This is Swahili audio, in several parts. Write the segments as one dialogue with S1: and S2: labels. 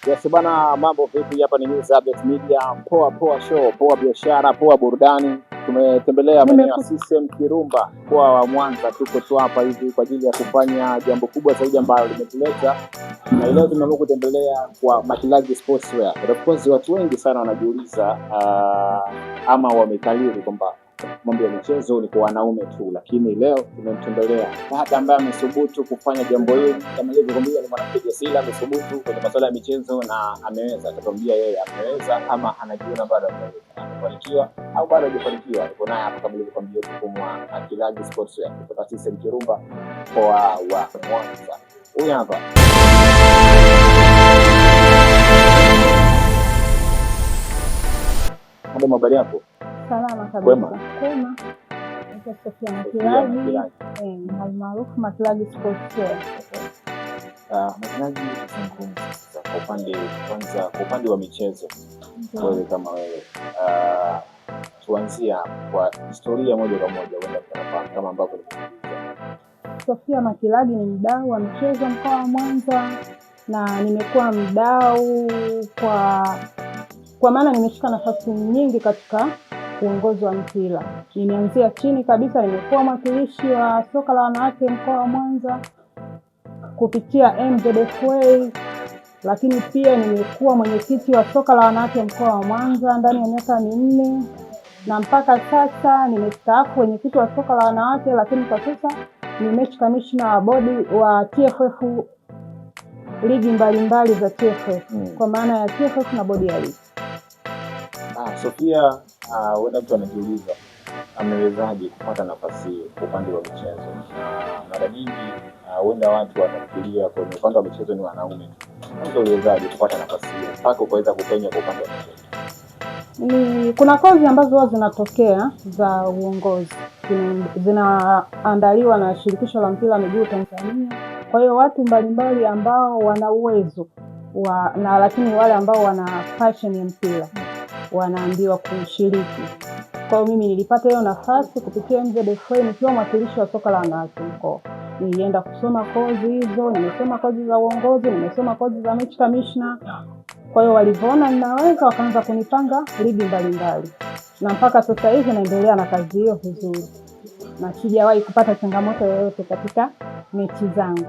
S1: Yes bana, mambo vipi? Hapa ni News Update Media. Poa show, poa biashara, poa burudani. Tumetembelea maeneo ya CCM Kirumba, mkoa wa Mwanza. Tuko tu hapa hivi kwa ajili ya kufanya jambo kubwa zaidi ambalo limetuleta, na leo tumeamua kutembelea kwa Makilaji Sportswear. Of course watu wengi sana wanajiuliza ama wamekalili kwamba mambo ya michezo ni kwa wanaume tu, lakini leo tumemtembelea dada ambaye amethubutu kufanya jambo hili. Kama nilivyokuambia, ni mwanamke jasiri, amethubutu kwenye masuala ya michezo na ameweza. Atatuambia yeye ameweza ama anajiona bado amefanikiwa au bado hajafanikiwa. Niko naye hapa kama nilivyokuambia, kwa Makilaji Sportswear kutoka CCM Kirumba, mkoa wa Mwanza. Huyu hapa. Mambo habari yako?
S2: Salama kabisa.
S1: Kwema.
S2: Naitwa Sofia Makilaji, almaarufu Makilaji Sportswear.
S1: Makilaji, kwa upande wa michezo, wewe kama wewe, tuanzia kwa historia moja kwa moja, unafahamu kama ambavyo
S2: Sofia Makilaji ni mdau wa michezo mkoa wa Mwanza, na nimekuwa mdau kwa maana nimeshika nafasi nyingi katika uongozi wa mpira. Nimeanzia chini kabisa, nimekuwa mwakilishi wa soka la wanawake mkoa wa Mwanza kupitia MZFA, lakini pia nimekuwa mwenyekiti wa soka la wanawake mkoa wa Mwanza ndani ya miaka 4, na mpaka sasa nimestaafu mwenyekiti wa soka la wanawake, lakini kwa sasa ni match commissioner wa bodi wa TFF, ligi mbalimbali za TFF, kwa maana ya TFF na bodi ya ligi.
S1: Sofia, wenda mtu anajiuliza amewezaje kupata nafasi hiyo kwa upande wa michezo? Mara nyingi wenda watu wanafikiria kwenye upande wa michezo ni wanaume tu. Uliwezaje kupata nafasi hiyo mpaka ukaweza kupenya kwa upande wa michezo?
S2: Kuna kozi ambazo huwa zinatokea za uongozi, zinaandaliwa na Shirikisho la Mpira wa Miguu Tanzania. Kwa hiyo watu mbalimbali ambao wana uwezo na lakini wale ambao wana passion ya mpira wanaambiwa kushiriki. Kwa hiyo mimi nilipata hiyo nafasi kupitia MZFA nikiwa mwakilishi wa soka la wanawake mkoa. Nilienda kusoma kozi hizo, nimesoma kozi za uongozi, nimesoma kozi za match commissioner. Kwa hiyo walivyoona ninaweza, wakaanza kunipanga ligi mbalimbali. Na mpaka sasa hivi naendelea na kazi hiyo vizuri. Na sijawahi kupata changamoto yoyote katika mechi zangu.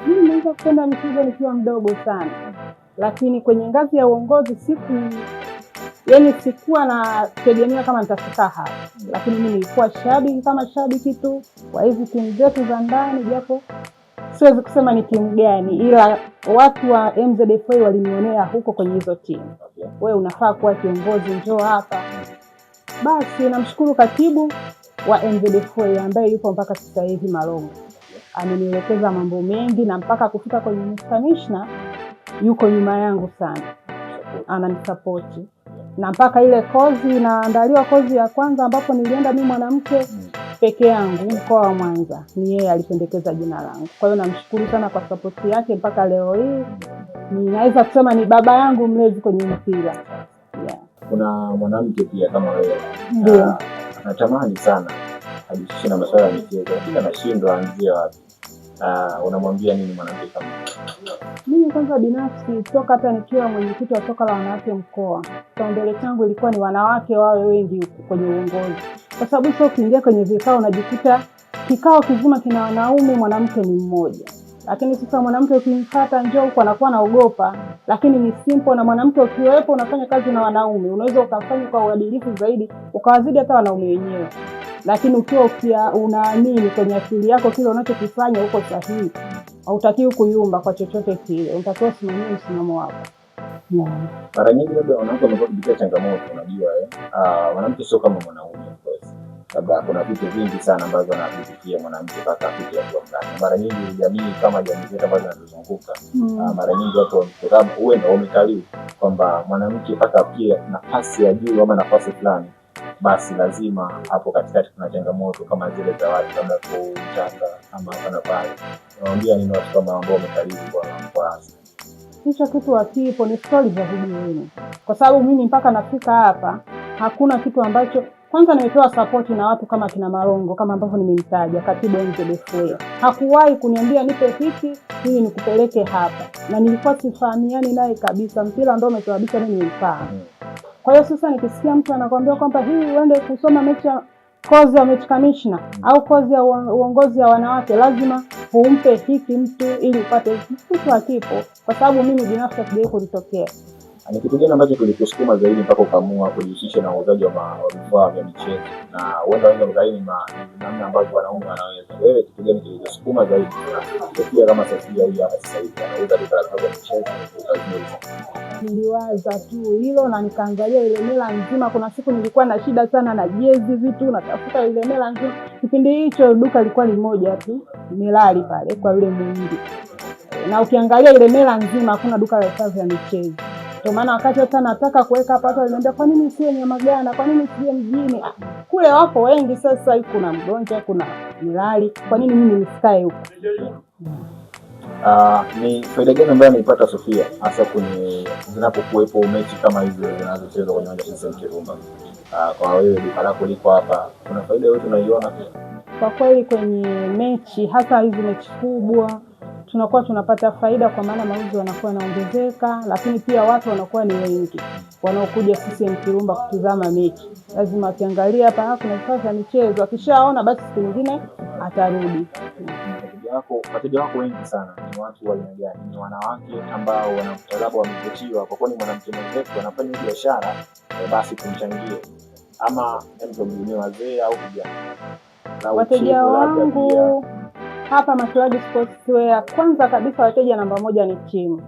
S2: Mimi nimeanza kupenda michezo nikiwa mdogo sana. Lakini kwenye ngazi ya uongozi sikuwa na tegemea kama nitafika hapa. Lakini mimi nilikuwa shabiki tu wa hizi timu zetu za ndani, japo siwezi kusema ni timu gani, ila watu wa MZFA walinionea huko kwenye hizo timu. Wewe unafaa kuwa kiongozi, njoo hapa. Basi namshukuru katibu wa MZFA ambaye yupo mpaka sasa hivi Malongo. Amenielekeza mambo mengi, na mpaka kufika kwenye commissioner yuko nyuma yangu sana. Ananisupport. Na mpaka ile kozi inaandaliwa, kozi ya kwanza ambapo nilienda mimi mwanamke peke yangu mkoa wa Mwanza, ni yeye alipendekeza jina langu. Kwa hiyo namshukuru sana kwa support yake mpaka leo hii. Ninaweza kusema ni baba yangu mlezi kwenye mpira.
S1: Kuna mwanamke pia kama wewe, anatamani sana ajishike na masuala ya michezo, lakini anashindwa anzie wapi. Unamwambia nini mwanamke kama?
S2: Mimi kwanza binafsi toka hata nikiwa mwenyekiti wa soka la wanawake mkoa, kipaumbele changu ilikuwa ni wanawake wawe wengi kwenye uongozi. Kwa sababu sio ukiingia kwenye vikao unajikuta kikao kizima kina wanaume, mwanamke ni mmoja. Lakini sasa mwanamke ukimfuata njoo huko anakuwa anaogopa, lakini ni simple. Na mwanamke ukiwepo unafanya kazi na wanaume, unaweza ukafanya kwa uadilifu zaidi, ukawazidi hata wanaume wenyewe. Lakini ukiwa unaamini kwenye akili yako kile unachokifanya uko sahihi, hautakiwi kuyumba kwa chochote kile, unatakiwa usimamie msimamo wako.
S1: Mara nyingi labda wanawake wamekuwa kupitia changamoto, unajua mwanamke sio kama mwanaume. Labda kuna vitu vingi sana ambavyo anapitia mwanamke mpaka afike hapo ndani. Mara nyingi jamii kama jamii zetu ambazo zinatuzunguka, mara nyingi watu wanasema uende wamekalii kwamba mwanamke mpaka pia nafasi ya juu ama nafasi fulani, basi lazima hapo katikati kuna changamoto kama zile za watu kama kutaka ama hapana pale. Naambia nini watu kama ambao wamekalii kwa
S2: hicho kitu hakipo, ni story za vijijini. Kwa sababu mimi mpaka nafika hapa hakuna kitu ambacho Kwanza nimepewa support na watu kama kina Marongo, kama ambavyo nimemtaja, katibu MZFA. Hakuwahi kuniambia nipe hiki ili nikupeleke hapa, na nilikuwa sifahamiani naye kabisa. Mpira ndio umesababisha mimi nifahamu. Kwa hiyo sasa nikisikia mtu anakuambia kwamba hii uende kusoma mechi, kozi ya match commissioner au kozi ya uongozi ya wanawake, lazima umpe hiki mtu ili upate kitu hakipo, kwa sababu mimi binafsi sijawahi kulitokea.
S1: Ni kitu gani ambacho kilikusukuma zaidi mpaka ukaamua kujihusisha na uuzaji wa vifaa vya michezo? Na uenda wengi mgaini namna ambavyo wanaume wanaweza. Wewe kitu gani kilikusukuma zaidi? Sofia kama Sofia hii hapa sasa hivi anauza vifaa vya michezo.
S2: Niliwaza tu hilo na nikaangalia ile mela nzima. Kuna siku nilikuwa na shida sana na jezi vitu, natafuta ile mela nzima. Kipindi hicho duka lilikuwa limoja tu, Milali pale kwa yule mwingi. Na ukiangalia ile mela nzima hakuna duka la vifaa vya michezo. Kwa maana wakati hata nataka kuweka hapa, watu waliniambia kwa nini usiwe Nyamagana, kwa nini usiwe mjini? Kule wapo wengi sasa, kuna Mgonja, kuna Milali, kwa nini mimi nisikae huko?
S1: Ni faida gani ambayo anaipata Sofia hasa kwenye zinapokuwepo mechi kama hizo zinazochezwa kwenye uwanja wa Kirumba? Kwa wewe duka lako liko hapa, kuna faida yote unaiona?
S2: Kwa kweli kwenye mechi, hasa hizi mechi kubwa, tunakuwa tunapata faida kwa maana mauzo yanakuwa yanaongezeka, lakini pia watu wanakuwa ni wengi wanaokuja CCM Kirumba kutizama mechi. Lazima akiangalia hapa kuna vifaa vya michezo, akishaona basi siku nyingine atarudi.
S1: Wateja wako wengi sana ni watu wa aina gani? Ni wanawake ambao wanamtazama wamevutiwa kwa kwani mwanamke mwenzetu anafanya biashara, basi kumchangie, ama mtu wazee au vijana?
S2: Wateja wangu hapa Maslaji Sportswear, kwanza kabisa wateja namba moja ni timu.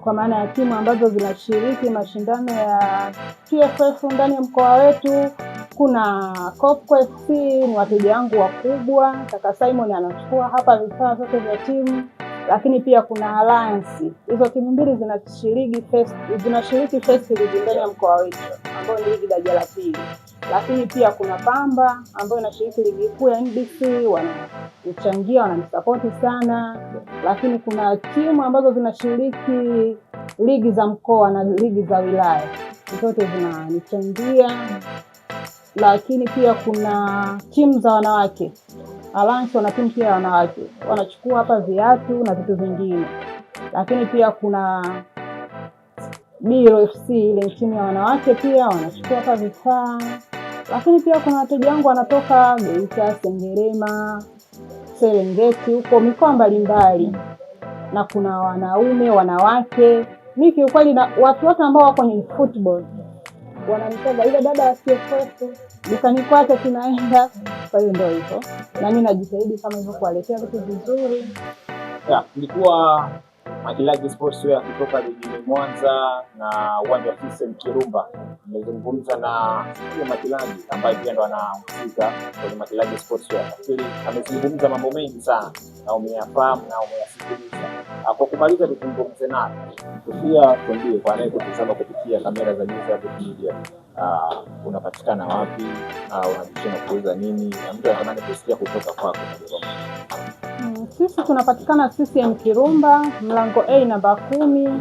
S2: Kwa maana ya timu ambazo zinashiriki mashindano ya TFF ndani ya mkoa wetu. Kuna Kopko FC, ni wateja wangu wakubwa. Kaka Simon anachukua hapa vifaa vyote vya timu. Lakini pia kuna Alliance. Hizo timu mbili zinashiriki first league ndani ya mkoa wetu, ambayo ni ligi daraja la pili. Lakini pia kuna Pamba ambayo inashiriki ligi kuu ya NBC, wanachangia, wananisupport sana. Lakini kuna timu ambazo zinashiriki ligi za mkoa na ligi za wilaya, zote zinanichangia. Lakini pia kuna timu za wanawake. Alliance wana timu pia ya wanawake, wanachukua hapa viatu na vitu vingine. Lakini pia kuna Biro FC, ile timu ya wanawake pia wanachukua hapa vifaa. Lakini pia kuna wateja wangu wanatoka Geita, Sengerema, Serengeti, huko mikoa mbalimbali. Na kuna wanaume, wanawake. Mimi kiukweli na watu wote ambao wako kwenye football wananitaga ile dada ya CFF, dukani kwake tunaenda. Kwa hiyo ndio hivyo. Na mimi najitahidi kama hivyo kuwaletea vitu vizuri.
S1: Nilikuwa Maslaji Sportswear kutoka jijini Mwanza na uwanja wa CCM Kirumba. Nimezungumza na Maslaji ambaye pia ndo anahusika kwenye Maslaji Sportswear. Lakini amezungumza mambo mengi sana na umeyafahamu na umeyasikiliza. Kwa kumaliza tuzungumze naye Sofia, tuambie kwa nini kutazama kupitia kamera za News Update Media. Unapatikana wapi? Unajishona kuuza nini? Na mtu anatamani kusikia kutoka kwako.
S2: Sisi tunapatikana CCM Kirumba, mlango A namba 10.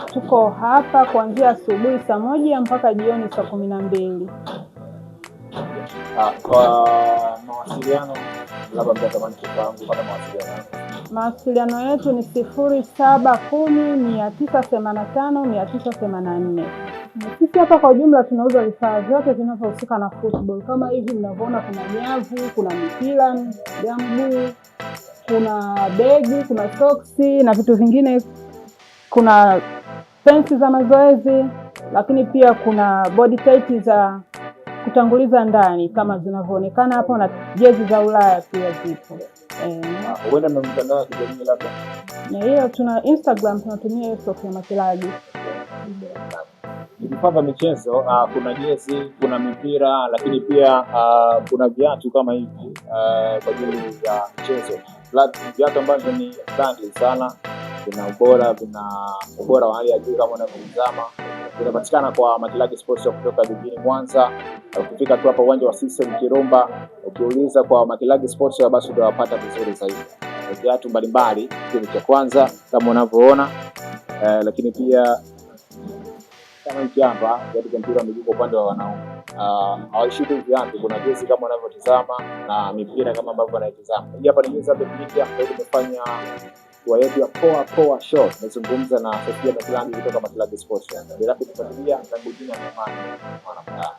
S2: Tuko hapa kuanzia asubuhi saa 1 mpaka jioni saa 12.
S1: Kwa mawasiliano labda mtatamani kufahamu kwa mawasiliano.
S2: Mawasiliano yetu ni 0710985984. Sisi hapa kwa ujumla tunauza vifaa vyote vinavyohusika na football. Kama hivi mnavyoona, kuna nyavu, kuna mipira ya mguu, kuna begi, kuna soksi na vitu vingine, kuna pensi za mazoezi, lakini pia kuna body tight za kutanguliza ndani kama zinavyoonekana hapo, na jezi za Ulaya pia zipo.
S1: Wewe na mtandao wa kijamii labda?
S2: Na hiyo tuna Instagram, tunatumia hiyo Sofia Maslaji.
S1: Vifaa vya michezo, kuna jezi, kuna mipira, lakini pia kuna viatu kama hivi kwa ajili ya michezo. Viatu ambavyo ni brandi sana, vina ubora wa hali ya juu kama unavyotazama. Vinapatikana kwa Maslaji Sportswear kutoka jijini Mwanza. Ukifika tu hapa uwanja wa CCM Kirumba, ukiuliza kwa Maslaji Sportswear basi utawapata vizuri zaidi. Viatu mbalimbali, kitu cha kwanza kama unavyoona, lakini pia kama nchi hapa katika mpira wa miguu kwa upande wa wanaume. Hawaishi tu viatu, kuna jezi kama unavyotazama na mipira kama ambavyo wanaitazama. Hii hapa ni News Update Media, leo tumefanya tour yetu ya Poa Show. Tumezungumza na Sofia Matilangi kutoka Matilangi Sports. Bila kufuatilia na kujina mwana